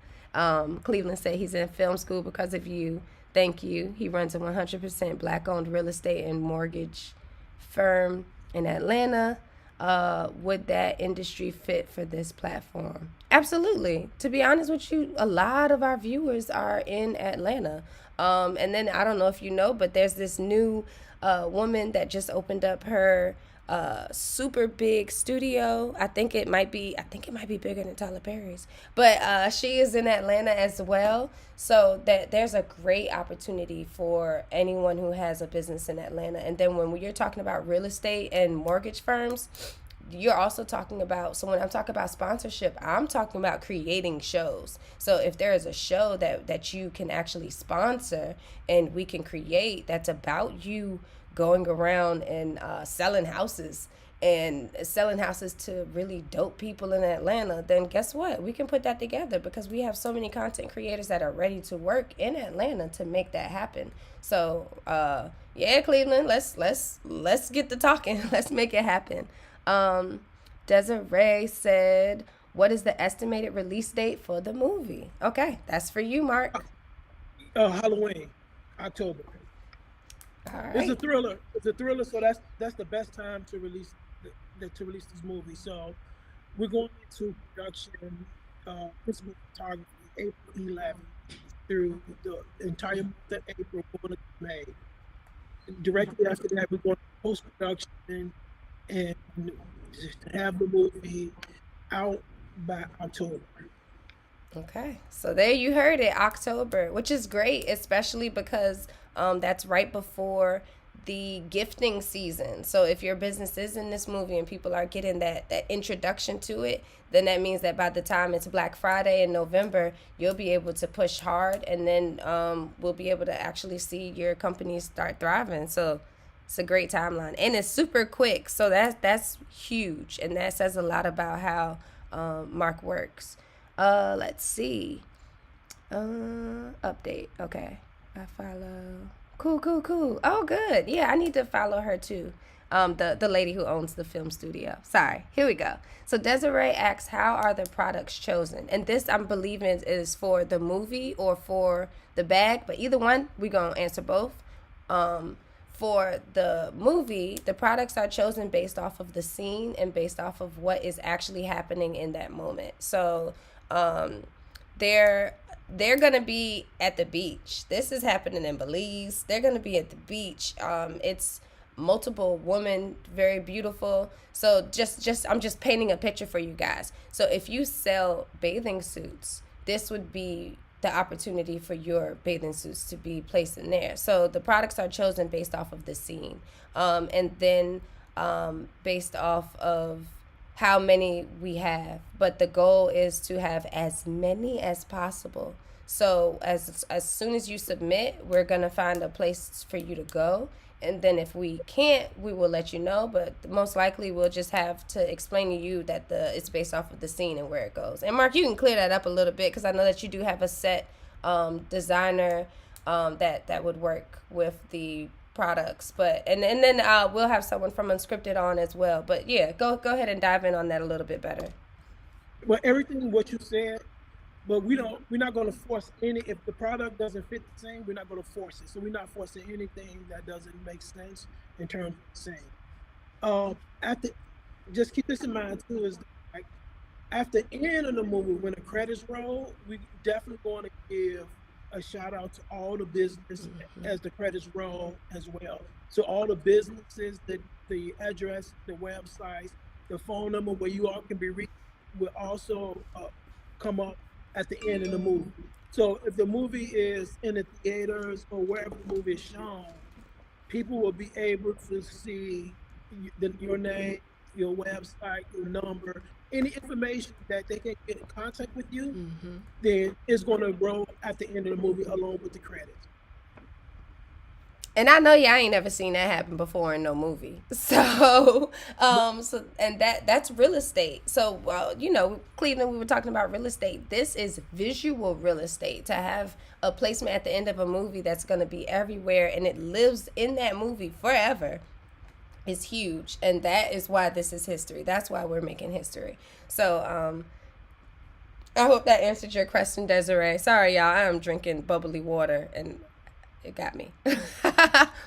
[SPEAKER 1] Cleveland said he's in film school because of you. Thank you. He runs a 100% Black-owned real estate and mortgage firm in Atlanta. Would that industry fit for this platform? Absolutely. To be honest with you, a lot of our viewers are in Atlanta. And then I don't know if you know, but there's this new woman that just opened up her super big studio. I think it might be bigger than Tyler Perry's, but she is in Atlanta as well. So that there's a great opportunity for anyone who has a business in Atlanta. And then when you're talking about real estate and mortgage firms, you're also talking about, so when I'm talking about sponsorship, I'm talking about creating shows. So if there is a show that you can actually sponsor and we can create that's about you going around and selling houses to really dope people in Atlanta, then guess what? We can put that together because we have so many content creators that are ready to work in Atlanta to make that happen. So yeah, Cleveland, let's get to talking. Let's make it happen. Desiree said, what is the estimated release date for the movie? Okay, that's for you, Mark.
[SPEAKER 2] Halloween, October.
[SPEAKER 1] All right.
[SPEAKER 2] It's a thriller, so that's the best time to release this movie. So we're going into production, principal photography, April 11th through the entire month of April, going to May. Directly after that, we're going to post-production and have the movie out by October.
[SPEAKER 1] Okay, so there you heard it, October, which is great, especially because that's right before the gifting season. So if your business is in this movie and people are getting that introduction to it, then that means that by the time it's Black Friday in November, you'll be able to push hard, and then we'll be able to actually see your company start thriving. So it's a great timeline, and it's super quick. So that's huge, and that says a lot about how Mark works. Let's see. Update. Okay. I follow. Cool. Oh, good. Yeah, I need to follow her too. The lady who owns the film studio. Sorry. Here we go. So Desiree asks, how are the products chosen? And this, I'm believing, is for the movie or for the bag, but either one, we're going to answer both. For the movie, the products are chosen based off of the scene and based off of what is actually happening in that moment. So they're going to be at the beach. This is happening in Belize. They're going to be at the beach. It's multiple women, very beautiful. So I'm just painting a picture for you guys. So if you sell bathing suits, this would be the opportunity for your bathing suits to be placed in there. So the products are chosen based off of the scene, and then based off of how many we have. But the goal is to have as many as possible. So as soon as you submit, we're gonna find a place for you to go. And then if we can't, we will let you know. But most likely we'll just have to explain to you that it's based off of the scene and where it goes. And Mark, you can clear that up a little bit because I know that you do have a set designer that would work with the products. But and then we'll have someone from Unscripted on as well. But yeah, go ahead and dive in on that a little bit better.
[SPEAKER 2] Well, everything what you said, but we're not going to force any. If the product doesn't fit the same, we're not going to force it. So we're not forcing anything that doesn't make sense in terms of the same. Just keep this in mind too, is like at the end of the movie when the credits roll, we definitely going to give a shout out to all the business as the credits roll as well. So all the businesses, the address, the websites, the phone number where you all can be reached will also come up at the end of the movie. So if the movie is in the theaters or wherever the movie is shown, people will be able to see your name, your website, your number, any information that they can get in contact with you, then it's going to roll at the end of the movie along with the credits.
[SPEAKER 1] And I know y'all ain't never seen that happen before in no movie. So, and that's real estate. So, Cleveland, we were talking about real estate. This is visual real estate. To have a placement at the end of a movie that's going to be everywhere and it lives in that movie forever is huge. And that is why this is history. That's why we're making history. So, I hope that answered your question, Desiree. Sorry, y'all. I am drinking bubbly water and it got me.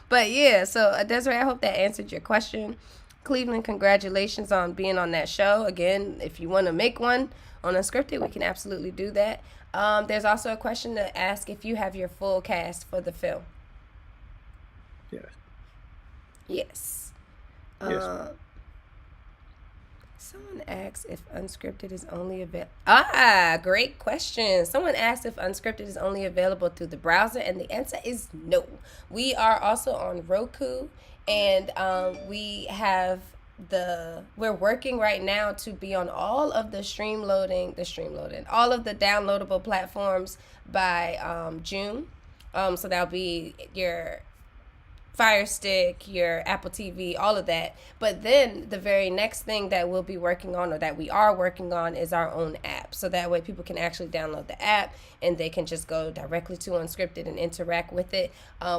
[SPEAKER 1] But yeah, so Desiree, I hope that answered your question. Cleveland, congratulations on being on that show. Again, if you want to make one on Unscripted, we can absolutely do that. There's also a question to ask if you have your full cast for the film.
[SPEAKER 2] Yes.
[SPEAKER 1] Yes. Someone asked if Unscripted is only available. Great question. Someone asked if Unscripted is only available through the browser, and the answer is no. We are also on Roku, and we're working right now to be on all of the all of the downloadable platforms by June. So that'll be your Fire Stick, your Apple TV, all of that. But then the very next thing that we'll be working on, or that we are working on, is our own app. So that way people can actually download the app and they can just go directly to Unscripted and interact with it.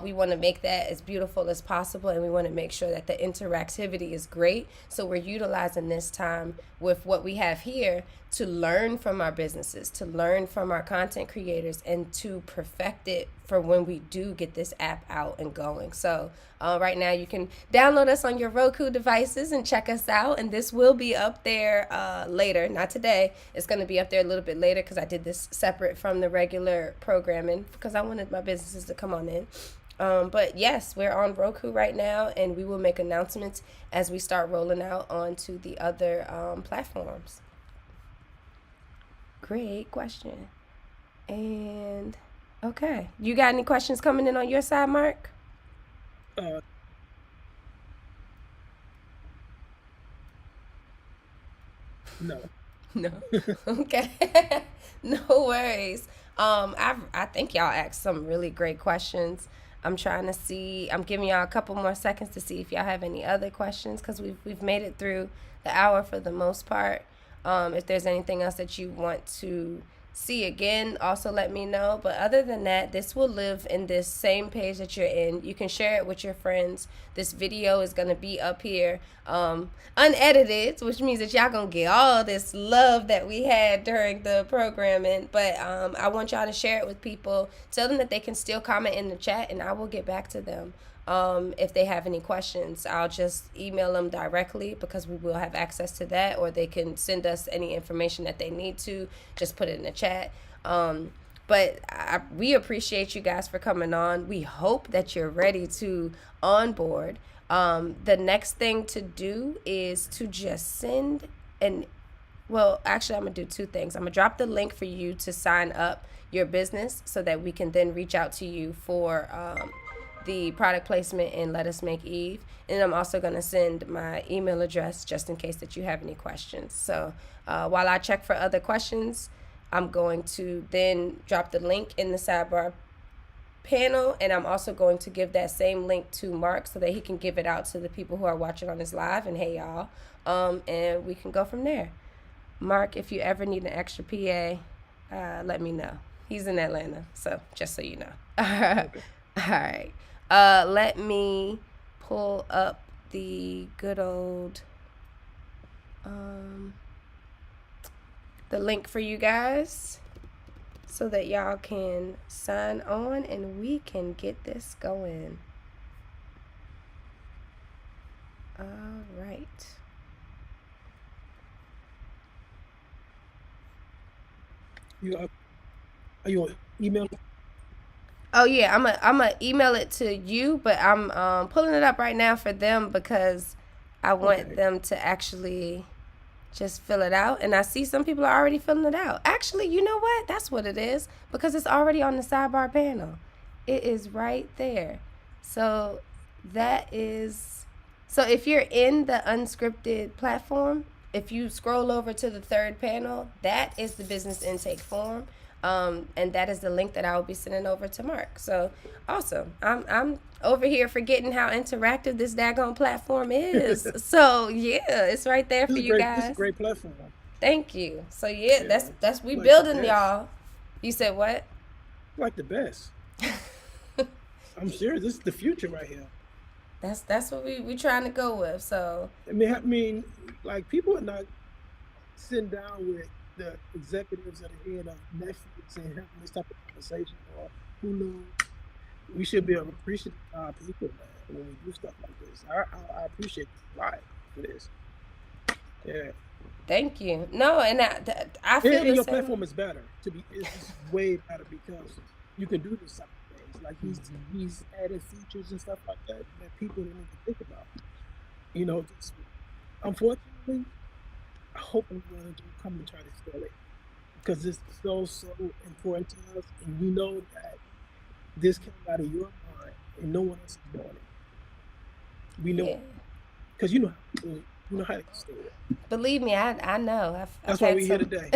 [SPEAKER 1] We want to make that as beautiful as possible, and we want to make sure that the interactivity is great. So we're utilizing this time with what we have here to learn from our businesses, to learn from our content creators, and to perfect it for when we do get this app out and going. So right now you can download us on your Roku devices and check us out. And this will be up there later, not today. It's going to be up there a little bit later because I did this separate from the regular programming because I wanted my businesses to come on in. But yes, we're on Roku right now, and we will make announcements as we start rolling out onto the other platforms. Great question. And okay, you got any questions coming in on your side, Mark?
[SPEAKER 2] No.
[SPEAKER 1] Okay. No worries. I think y'all asked some really great questions. I'm trying to see. I'm giving y'all a couple more seconds to see if y'all have any other questions, because we've made it through the hour for the most part. If there's anything else that you want to see again, also let me know. But other than that, this will live in this same page that you're in. You can share it with your friends. This video is going to be up here unedited, which means that y'all going to get all this love that we had during the programming. But I want y'all to share it with people. Tell them that they can still comment in the chat, and I will get back to them. If they have any questions, I'll just email them directly because we will have access to that, or they can send us any information that they need to. Just put it in the chat. But we appreciate you guys for coming on. We hope that you're ready to onboard. The next thing to do is to just send an well, actually, I'm going to do two things. I'm going to drop the link for you to sign up your business so that we can then reach out to you for the product placement in Let Us Make Eve. And I'm also going to send my email address just in case that you have any questions. So while I check for other questions, I'm going to then drop the link in the sidebar panel, and I'm also going to give that same link to Mark so that he can give it out to the people who are watching on this live. And hey, y'all, and we can go from there. Mark, if you ever need an extra PA, let me know. He's in Atlanta, so just so you know. All right. Let me pull up the good old the link for you guys so that y'all can sign on and we can get this going. All right.
[SPEAKER 2] Are you on email?
[SPEAKER 1] Oh yeah, I'm a email it to you, but I'm pulling it up right now for them because I want them to actually just fill it out. And I see some people are already filling it out. Actually, you know what? That's what it is, because it's already on the sidebar panel. It is right there. So if you're in the unscripted platform, if you scroll over to the third panel, that is the business intake form. And that is the link that I will be sending over to Mark. So awesome. I'm over here forgetting how interactive this daggone platform is. So yeah, it's right there for you guys.
[SPEAKER 2] This is a great platform.
[SPEAKER 1] Thank you. So yeah, that's we building, y'all. You said what?
[SPEAKER 2] Like the best. I'm serious. This is the future right here.
[SPEAKER 1] That's what we trying to go with. So
[SPEAKER 2] I mean, like, people are not sitting down with the executives that are head of Netflix and having this type of conversation, or Hulu. We should be appreciative of our people, man, when we do stuff like this. I appreciate a lot for this. Yeah.
[SPEAKER 1] Thank you. No, and I feel
[SPEAKER 2] and
[SPEAKER 1] the
[SPEAKER 2] your
[SPEAKER 1] same.
[SPEAKER 2] platform is better. It's way better because you can do this type of things. Like he's added features and stuff like that people don't even think about. You know, unfortunately, I hope I'm going to come and try to steal it, because it's so important to us, and you know that this came out of your mind, and no one else is doing it. We know, because you know how to steal it.
[SPEAKER 1] Believe me, I know.
[SPEAKER 2] That's why we're here today.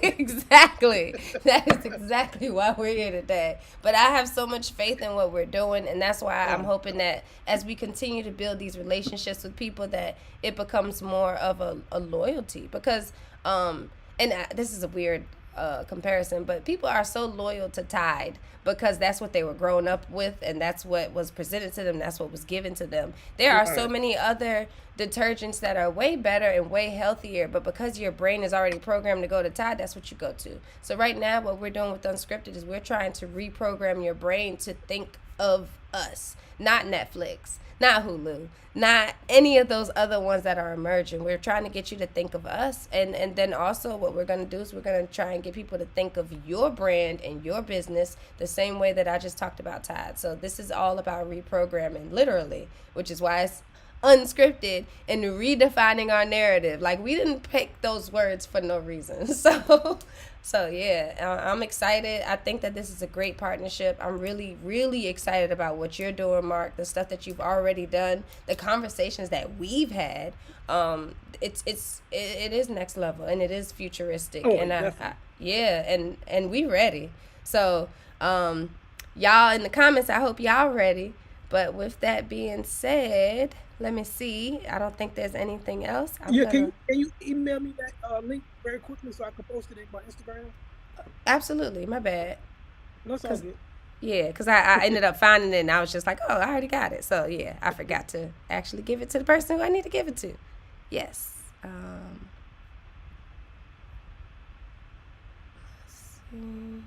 [SPEAKER 1] Exactly. That is exactly why we're here today. But I have so much faith in what we're doing, and that's why I'm hoping that as we continue to build these relationships with people, that it becomes more of a loyalty. Because, this is a weird comparison, but people are so loyal to Tide because that's what they were growing up with, and that's what was presented to them, that's what was given to them. There are so many other detergents that are way better and way healthier, but because your brain is already programmed to go to Tide, that's what you go to. So right now what we're doing with Unscripted is we're trying to reprogram your brain to think of us, not Netflix, not Hulu, not any of those other ones that are emerging. We're trying to get you to think of us. And then also what we're going to do is we're going to try and get people to think of your brand and your business the same way that I just talked about Tide. So this is all about reprogramming, literally, which is why it's unscripted and redefining our narrative. Like, we didn't pick those words for no reason. So yeah, I'm excited. I think that this is a great partnership. I'm really, really excited about what you're doing, Mark, the stuff that you've already done, the conversations that we've had. It is next level, and it is futuristic. And we ready. So y'all in the comments, I hope y'all ready. But with that being said, let me see. I don't think there's anything else.
[SPEAKER 2] Can you email me that link very quickly so I can post it in my Instagram?
[SPEAKER 1] Absolutely. My bad.
[SPEAKER 2] No, sounds good.
[SPEAKER 1] Yeah, because I ended up finding it, and I was just like, oh, I already got it. So, yeah, I forgot to actually give it to the person who I need to give it to. Yes. Let's see.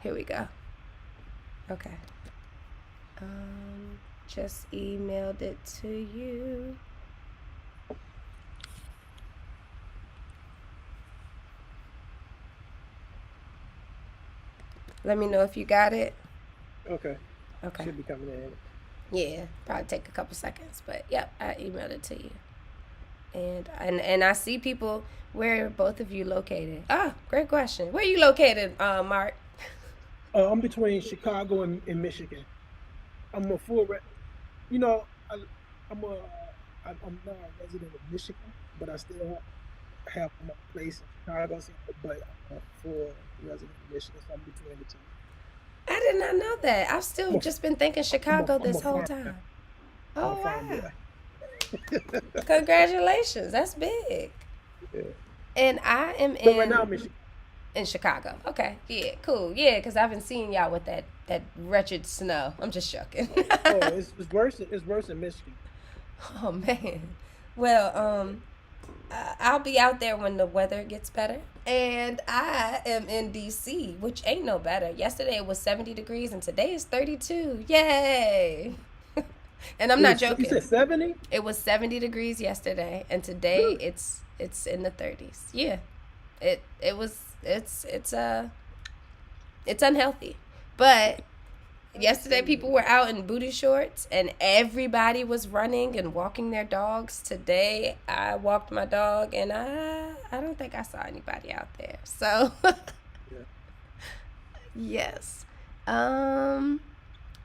[SPEAKER 1] Here we go. Okay. Just emailed it to you. Let me know if you got it.
[SPEAKER 2] Okay.
[SPEAKER 1] Okay.
[SPEAKER 2] Should be coming in.
[SPEAKER 1] Yeah, probably take a couple seconds, but yep, I emailed it to you. And I see people. Where are both of you located? Ah, great question. Where are you located, Mark?
[SPEAKER 2] I'm between Chicago and Michigan. I'm a full, you know, I, I'm a, I'm not a resident of Michigan, but I still have my place in Chicago. But I'm a full resident of Michigan, so I'm between the two.
[SPEAKER 1] I did not know that. I've still
[SPEAKER 2] I'm a,
[SPEAKER 1] just been thinking Chicago
[SPEAKER 2] I'm
[SPEAKER 1] this
[SPEAKER 2] a
[SPEAKER 1] whole
[SPEAKER 2] farm,
[SPEAKER 1] time.
[SPEAKER 2] I'm a
[SPEAKER 1] Oh
[SPEAKER 2] farm
[SPEAKER 1] wow!
[SPEAKER 2] boy.
[SPEAKER 1] Congratulations, that's big.
[SPEAKER 2] Yeah.
[SPEAKER 1] And I am
[SPEAKER 2] But right now I'm in
[SPEAKER 1] in Chicago. Okay, yeah, cool. Yeah, because I've been seeing y'all with that wretched snow. I'm just joking.
[SPEAKER 2] Oh, it's worse. It's worse in Michigan.
[SPEAKER 1] Oh man. Well, I'll be out there when the weather gets better. And I am in DC, which ain't no better. Yesterday it was 70 degrees and today is 32. Yay! And I'm not
[SPEAKER 2] You
[SPEAKER 1] joking.
[SPEAKER 2] said 70?
[SPEAKER 1] It was 70 degrees yesterday and today
[SPEAKER 2] Really?
[SPEAKER 1] it's in the 30s. Yeah. It was it's unhealthy. But yesterday people were out in booty shorts and everybody was running and walking their dogs. Today I walked my dog and I don't think I saw anybody out there. So
[SPEAKER 2] Yeah.
[SPEAKER 1] yes.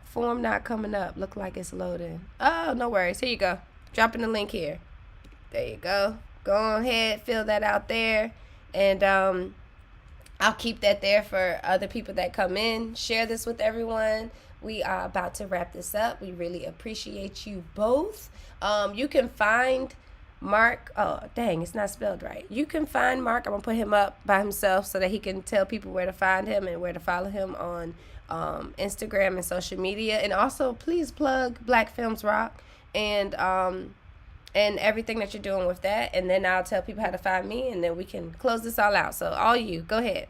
[SPEAKER 1] Form not coming up. Look like it's loading. Oh, no worries. Here you go. Dropping the link here. There you go. Go ahead, fill that out there. And I'll keep that there for other people that come in. Share this with everyone. We are about to wrap this up. We really appreciate you both. You can find Mark. Oh, dang, it's not spelled right. You can find Mark. I'm going to put him up by himself so that he can tell people where to find him and where to follow him on Instagram and social media. And also, please plug Black Films Rock and everything that you're doing with that. And then I'll tell people how to find me, and then we can close this all out. So all you, go ahead.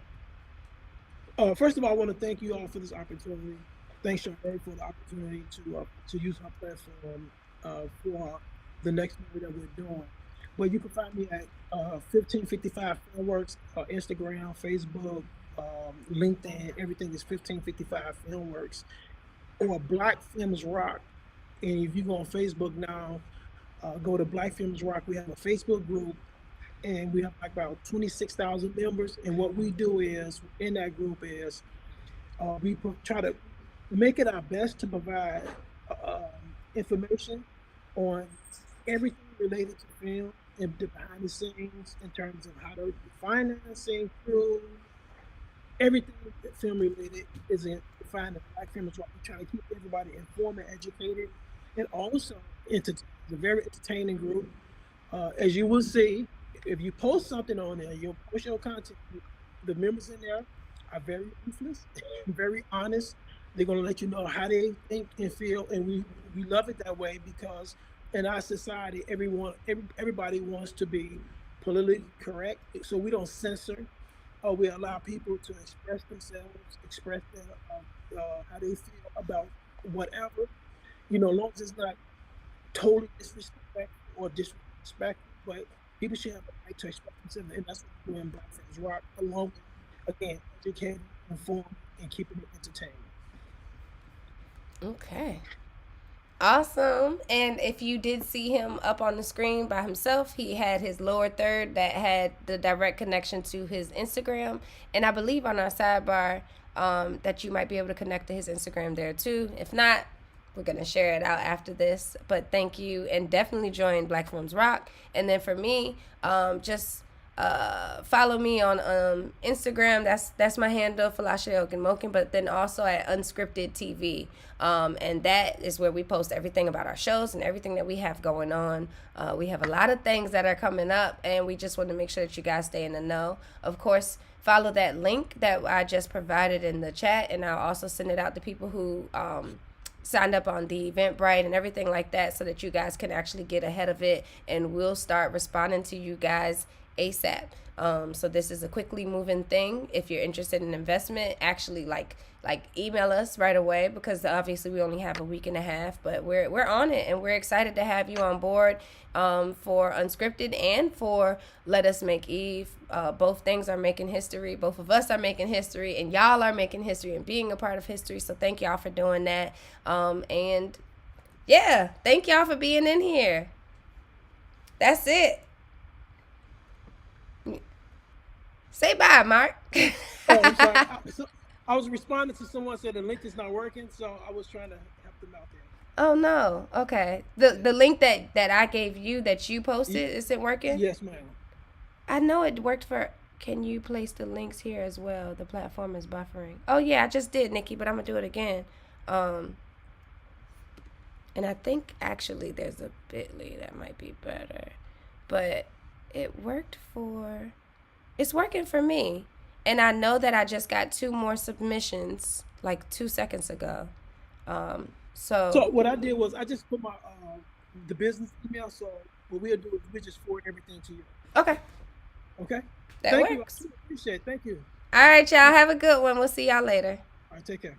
[SPEAKER 2] First of all, I want to thank you all for this opportunity. Thanks, Sharday, for the opportunity to use our platform for the next movie that we're doing. But you can find me at 1555 Filmworks, Instagram, Facebook, LinkedIn. Everything is 1555 Filmworks or Black Films Rock. And if you go on Facebook now, go to Black Films Rock. We have a Facebook group, and we have like about 26,000 members. And what we do is in that group is try to make it our best to provide information on everything related to film and the behind the scenes in terms of how to financing, crew, everything that film related is in defined as Black Films Rock. We try to keep everybody informed and educated, and also it's a very entertaining group. As you will see, if you post something on there, you'll post your content. The members in there are very ruthless, very honest. They're gonna let you know how they think and feel, and we love it that way because in our society, everybody wants to be politically correct, so we don't censor. We allow people to express themselves, express how they feel about whatever. As long as it's not totally disrespectful or disrespectful, but people should have the right to express themselves, and that's what we're doing Black Films Rock, along with, again, educating, informing, and keeping it entertaining.
[SPEAKER 1] Okay. Awesome. And if you did see him up on the screen by himself, he had his lower third that had the direct connection to his Instagram. And I believe on our sidebar that you might be able to connect to his Instagram there too. If not, we're going to share it out after this. But thank you. And definitely join Black Films Rock. And then for me, just follow me on Instagram. That's my handle, Falasha Ogunmokin, but then also at Unscripted TV. And that is where we post everything about our shows and everything that we have going on. We have a lot of things that are coming up, and we just want to make sure that you guys stay in the know. Of course, follow that link that I just provided in the chat, and I'll also send it out to people who signed up on the Eventbrite and everything like that, so that you guys can actually get ahead of it, and we'll start responding to you guys ASAP. So this is a quickly moving thing. If you're interested in investment, actually like like email us right away, because obviously we only have a week and a half, but we're on it, and we're excited to have you on board for Unscripted and for Let Us Make Eve. Both things are making history. Both of us are making history, and y'all are making history and being a part of history. So thank y'all for doing that. And yeah, thank y'all for being in here. That's it. Say bye, Mark.
[SPEAKER 2] Oh, I'm sorry. I was responding to someone said the link is not working, so I was trying to help them out there.
[SPEAKER 1] Oh no. Okay. The link that I gave you that you posted, isn't working?
[SPEAKER 2] Yes, ma'am.
[SPEAKER 1] I know it worked for. Can you place the links here as well? The platform is buffering. Oh yeah, I just did, Nikki, but I'm gonna do it again. And I think actually there's a bit.ly that might be better, but it worked for. It's working for me. And I know that I just got 2 more submissions like 2 seconds ago. So
[SPEAKER 2] what I did was I just put my the business email. So what we'll do is we just forward everything to you.
[SPEAKER 1] okay,
[SPEAKER 2] Okay.
[SPEAKER 1] that
[SPEAKER 2] Thank
[SPEAKER 1] works.
[SPEAKER 2] you. I appreciate it. Thank you.
[SPEAKER 1] All right, y'all. Have a good one. We'll see y'all later.
[SPEAKER 2] All right. Take care.